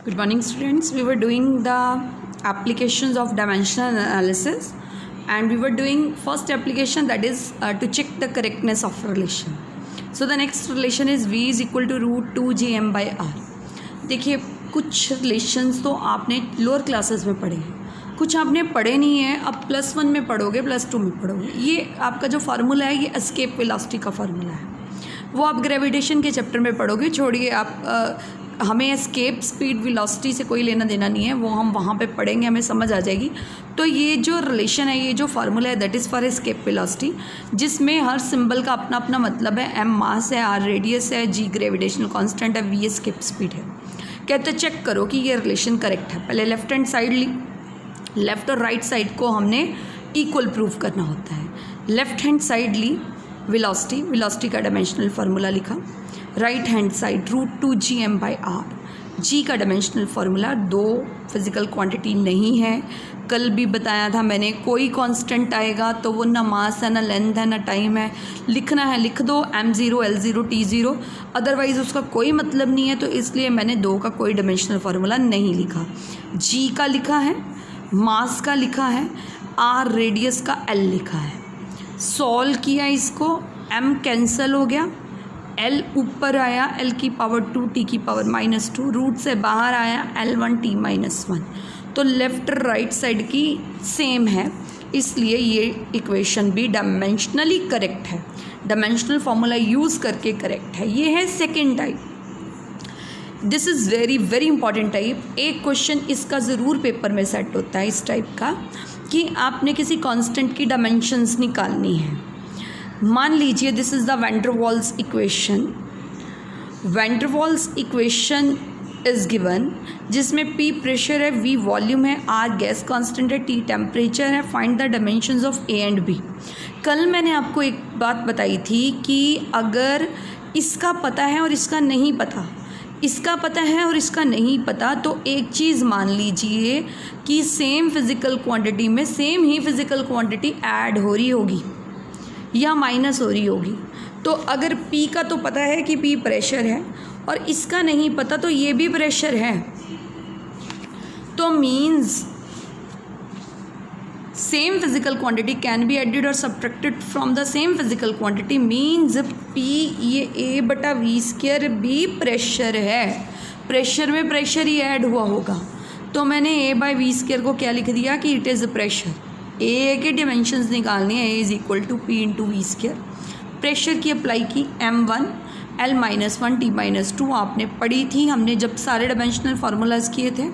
Good morning, students. We were doing the applications of dimensional analysis, and we were doing first application, that is to check the correctness of relation. So the next relation is V is equal to root 2 GM by R. देखिए, कुछ relations तो आपने lower classes में पढ़े हैं, कुछ आपने पढ़े नहीं है, अब +1 में पढ़ोगे, +2 में पढ़ोगे. ये आपका जो फार्मूला है ये एस्केप वेलोसिटी का फार्मूला है, वो आप ग्रेविटेशन के चैप्टर में पढ़ोगे. छोड़िए आप, हमें एस्केप स्पीड वेलोसिटी से कोई लेना देना नहीं है, वो हम वहाँ पे पढ़ेंगे, हमें समझ आ जाएगी. तो ये जो रिलेशन है, ये जो फार्मूला है, that is for escape velocity, जिसमें हर सिंबल का अपना अपना मतलब है. M मास है, R रेडियस है, G ग्रेविटेशनल कांस्टेंट है, V एस्केप स्पीड है. कहते चेक करो कि ये रिलेशन करेक्ट है. पहले लेफ्ट हैंड साइड ली, लेफ्ट और राइट साइड को हमने इक्वल प्रूव करना होता है. लेफ्ट हैंड साइड ली वेलोसिटी, वेलोसिटी का डायमेंशनल फार्मूला लिखा. Right hand side root 2 GM by R, G का डायमेंशनल फार्मूला. दो फिजिकल क्वांटिटी नहीं है, कल भी बताया था मैंने, कोई कांस्टेंट आएगा तो वो ना मास है, ना लेंथ है, ना टाइम है. लिखना है लिख दो, M0 L0 T0, अदरवाइज़ उसका कोई मतलब नहीं है. तो इसलिए मैंने दो का कोई डायमेंशनल फार्मूला नहीं लिखा. G का लिखा है, मास का लिखा है, R रेडियस का L लिखा है. सॉल्व किया इसको, M कैंसिल हो गया, L ऊपर आया, L की पावर 2 T की पावर -2, रूट से बाहर आया L1 T -1. तो लेफ़्ट राइट साइड की सेम है, इसलिए ये इक्वेशन भी डायमेंशनली करेक्ट है, डायमेंशनल फार्मूला यूज़ करके करेक्ट है. ये है second type. This is very very important type. एक क्वेश्चन इसका ज़रूर पेपर में सेट होता है इस टाइप का, कि आपने किसी कांस्टेंट की डायमेंशंस निकालनी है. मान लीजिए this is the Van der Waals equation. Van der Waals equation is given, जिसमें P प्रेशर है, V वॉल्यूम है, R गैस कांस्टेंट है, T टेम्परेचर है. Find the dimensions of A and B. कल मैंने आपको एक बात बताई थी कि अगर इसका पता है और इसका नहीं पता, इसका पता है और इसका नहीं पता, तो एक चीज़ मान लीजिए कि सेम फिज़िकल क्वांटिटी में सेम ही फिज़िकल क्वांटिटी ऐड हो रही होगी या माइनस हो रही होगी. तो अगर P का तो पता है कि P प्रेशर है और इसका नहीं पता, तो ये भी प्रेशर है. तो means same physical quantity can be added और subtracted from the same physical quantity. Means P ये A/V² भी प्रेशर है, प्रेशर में प्रेशर ही ऐड हुआ होगा. तो मैंने A/V² को क्या लिख दिया कि इट इज़ प्रेशर. ए के डिमेंशंस निकालनी है, A is equal to P into V². Pressure की अप्लाई की, M1 L -1 T -2 आपने पढ़ी थी हमने जब सारे डायमेंशनल फार्मूलाज किए थे.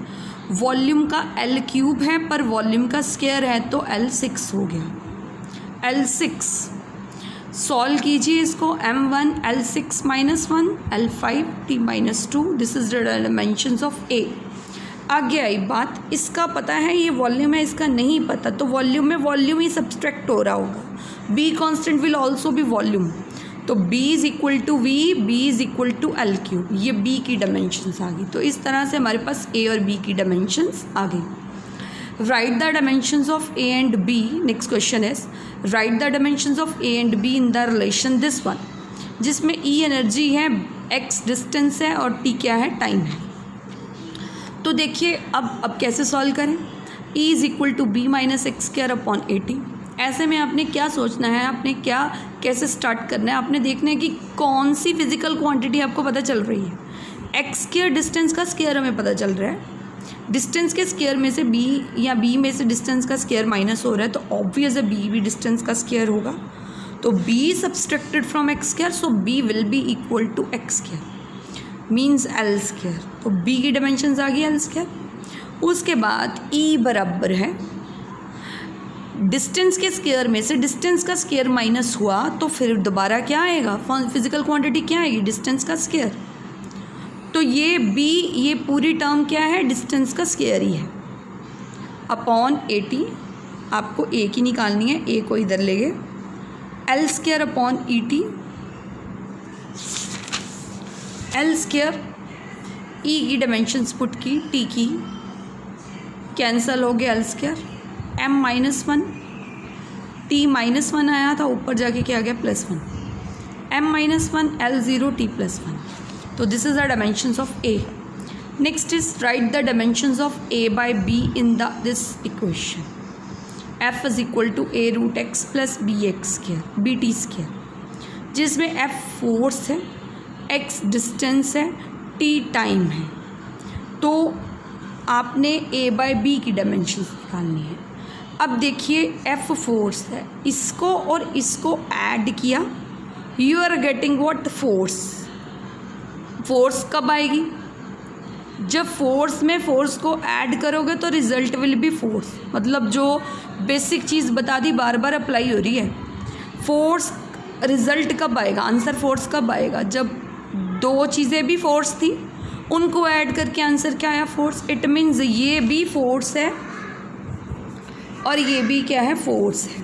वॉल्यूम का L³ है, पर वॉल्यूम का स्क्वायर है, तो L6 हो गया. L6 सॉल्व कीजिए इसको, M1 L6 -1 L5 T -2. This is the dimensions of A. आगे आई बात, इसका पता है ये वॉल्यूम है, इसका नहीं पता, तो वॉल्यूम में वॉल्यूम ही सब्सट्रैक्ट हो रहा होगा. B constant will also be volume. तो B is equal to V, B is equal to L³. ये B की डायमेंशंस आ गई. तो इस तरह से हमारे पास A और B की डायमेंशंस आ गई. Right the dimensions of A and B. Next question is right the dimensions of A and B in the relation this one, जिसमें E एनर्जी है, X डिस्टेंस है और T क्या है, टाइम है. तो देखिए अब कैसे सॉल्व करें. E is equal to B -x² upon AT. ऐसे में आपने क्या सोचना है, आपने क्या कैसे स्टार्ट करना है, आपने देखना है कि कौन सी फिजिकल क्वांटिटी आपको पता चल रही है. x² डिस्टेंस का स्क्वायर हमें पता चल रहा है. डिस्टेंस के स्क्वायर में से B या B में से डिस्टेंस का स्क्वायर माइनस हो रहा है, तो ऑब्वियस है B भी डिस्टेंस का स्क्वायर होगा. तो B subtracted from x², so B will be equal to x², means L². तो B की डायमेंशंस आ गई L². उसके बाद E बराबर है, डिस्टेंस के स्क्वायर में से डिस्टेंस का स्क्वायर माइनस हुआ, तो फिर दोबारा क्या आएगा, फिजिकल क्वांटिटी क्या आएगी, डिस्टेंस का स्क्वायर. तो ये B, ये पूरी टर्म क्या है, डिस्टेंस का स्क्वायर ही है, अपॉन AT. आपको A की निकालनी है, A को इधर ले गए, L² upon ET. L² E की डायमेंशंस पुट की, T की कैंसल हो गया, L². M -1 T -1 आया था, ऊपर जाके क्या आ गया, +1. M -1 L0 T +1. तो this is the dimensions of A. Next is write the dimensions of a by b in this equation. f is equal to a root x plus bx square bt square, जिसमें f force है, x distance है, t time है. तो आपने a by B की dimensions निकालनी है. अब देखिए f फोर्स है, इसको और इसको ऐड किया, you are getting what? Force. Force कब आएगी? जब फोर्स में फोर्स को ऐड करोगे तो रिजल्ट विल बी फोर्स. मतलब जो बेसिक चीज़ बता दी बार बार अप्लाई हो रही है. फोर्स रिजल्ट कब आएगा? आंसर फोर्स कब आएगा? जब दो चीज़ें भी फोर्स थी, उनको ऐड करके आंसर क्या आया? फोर्स. इट मीन्स ये भी फोर्स है और ये भी क्या है? फोर्स है.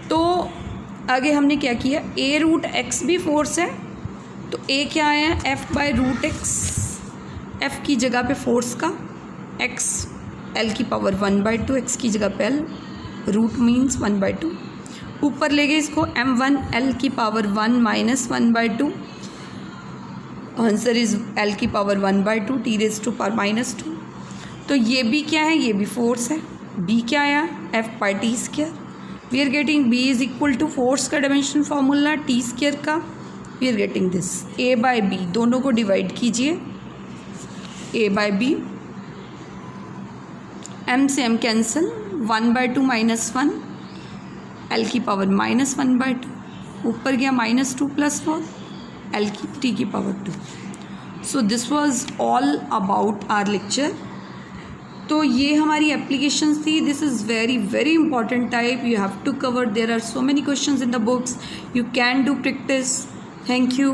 तो आगे हमने क्या किया? a रूट एक्स भी फोर्स है, तो a क्या आया? f by root x. f की जगह पे फोर्स का x l की पावर 1/2, x की जगह पे l, रूट मीन्स 1/2. ऊपर ले गए इसको m1 l की power 1 minus 1/2. Answer is l की power 1/2 t raise to power -2. तो ये भी क्या है? ये भी फोर्स है. b क्या आया? f by T square. We are getting b is equal to force का डायमेंशन फार्मूला टी स्क्वायर का. We are getting this a by B. दोनों को डिवाइड कीजिए, a बाई बी, m से m कैंसिल, 1/2 माइनस 1, l की power -1/2, ऊपर गया -2 + 4, l की t की power 2. So this was all about our lecture. तो ये हमारी एप्लीकेशंस थी. This is very very important type. You have to cover. There are so many questions in the books. You can do practice. Thank you.